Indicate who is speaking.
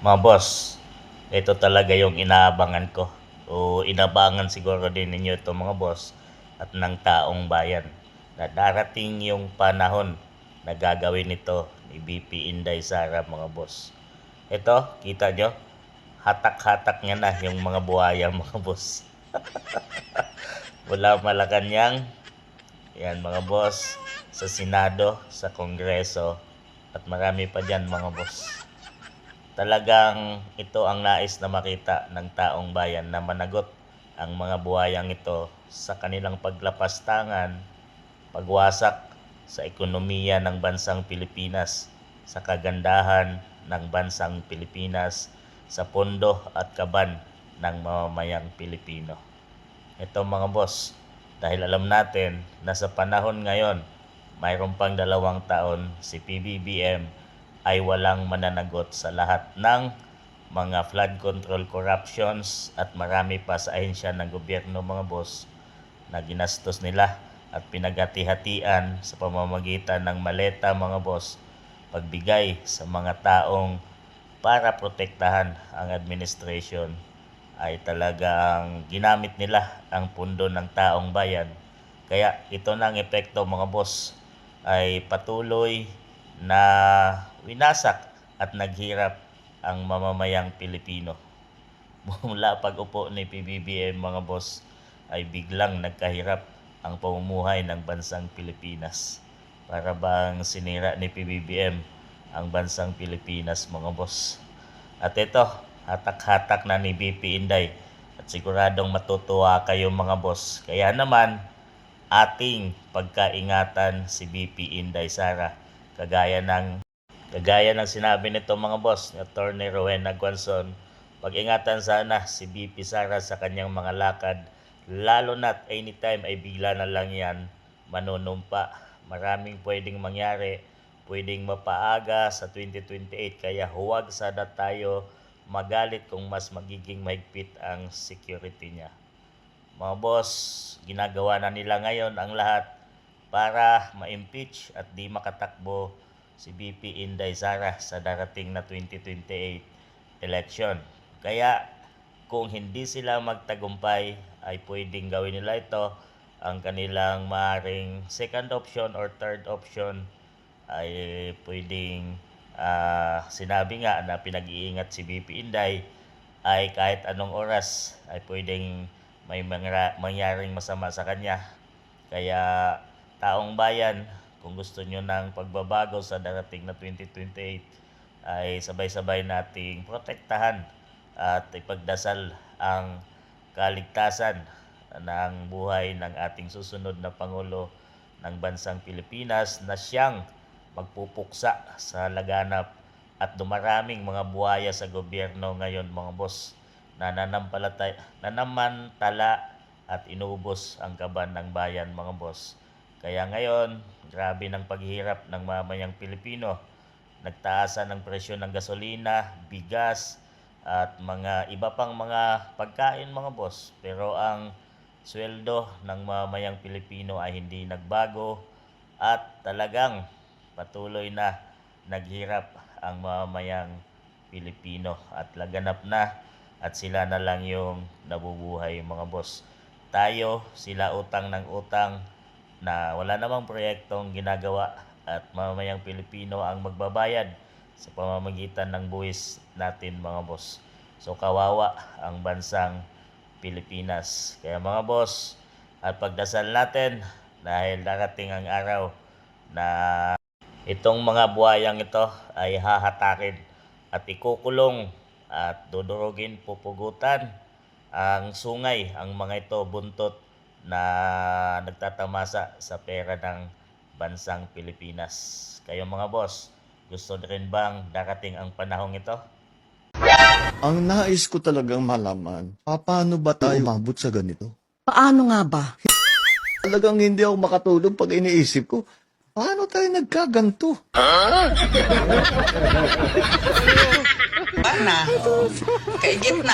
Speaker 1: Mga boss, ito talaga yung inaabangan ko. O inabangan siguro din ninyo ito mga boss at ng taong bayan. Na darating yung panahon na gagawin ito ni BP Inday Sara mga boss. Ito, kita nyo? Hatak-hatak niya na yung mga buhaya mga boss. Mula Malacanang, yan mga boss, sa Senado, sa Kongreso, at marami pa dyan mga boss. Talagang ito ang nais na makita ng taong bayan na managot ang mga buhayang ito sa kanilang paglapastangan, pagwasak sa ekonomiya ng bansang Pilipinas, sa kagandahan ng bansang Pilipinas, sa pondo at kaban ng mamamayang Pilipino. Ito mga boss, dahil alam natin na sa panahon ngayon, mayroon pang 2 taon si PBBM ay walang mananagot sa lahat ng mga flood control corruptions at marami pa sa ahensya ng gobyerno mga boss na ginastos nila at pinaghati-hatian sa pamamagitan ng maleta mga boss, pagbigay sa mga taong para protektahan ang administration ay talagang ginamit nila ang pundo ng taong bayan. Kaya ito na ang epekto mga boss, ay patuloy na winasak at naghirap ang mamamayang Pilipino. Mula pag-upo ni PBBM mga boss ay biglang nagkahirap ang pamumuhay ng bansang Pilipinas. Para bang sinira ni PBBM ang bansang Pilipinas mga boss. At ito, hatak-hatak na ni BP Inday at siguradong matutuwa kayo mga boss. Kaya naman, ating pagkaingatan si BP Inday Sara kagaya ng sinabi nito mga boss ni Attorney Rowena Guanzon, pag-ingatan sana si BP Sara sa kanyang mga lakad, lalo na't anytime ay bigla na lang yan manunumpa. Maraming pwedeng mangyari, pwedeng mapaaga sa 2028, kaya huwag sana tayo magalit kung mas magiging mahigpit ang security niya. Mga boss, ginagawa na nila ngayon ang lahat para ma-impeach at di makatakbo si BP Inday Sara sa darating na 2028 election. Kaya kung hindi sila magtagumpay ay pwedeng gawin nila ito ang kanilang maaring second option or third option ay pwedeng sinabi nga na pinag-iingat si BP Inday ay kahit anong oras ay pwedeng may mangyaring masama sa kanya. Kaya taong bayan, kung gusto nyo ng pagbabago sa darating na 2028 ay sabay-sabay nating protektahan at ipagdasal ang kaligtasan ng buhay ng ating susunod na Pangulo ng bansang Pilipinas na siyang magpupuksa sa laganap at dumaraming mga buhaya sa gobyerno ngayon mga boss na nanamantala at inubos ang kaban ng bayan mga boss. Kaya ngayon, grabe ng paghihirap ng mamayang Pilipino. Nagtaasan ng presyo ng gasolina, bigas, at mga iba pang mga pagkain mga boss. Pero ang sweldo ng mamayang Pilipino ay hindi nagbago at talagang patuloy na naghirap ang mamayang Pilipino at laganap na at sila na lang yung nabubuhay mga boss. Tayo, sila utang ng utang na wala namang proyektong ginagawa at mamayang Pilipino ang magbabayad sa pamamagitan ng buwis natin mga boss. So kawawa ang bansang Pilipinas. Kaya mga boss, at pagdasal natin dahil darating ang araw na itong mga buhayang ito ay hahatakin at ikukulong at dudurugin, pupugutan ang sungay ang mga ito buntot na nagtatamasa sa pera ng bansang Pilipinas. Kayo mga boss, gusto rin bang darating ang panahong ito?
Speaker 2: Ang nais ko talagang malaman, paano ba tayo umabot sa ganito?
Speaker 3: Paano nga ba?
Speaker 2: Talagang hindi ako makatulog pag iniisip ko, paano tayo nagkaganto?
Speaker 4: Bana, kay gitna.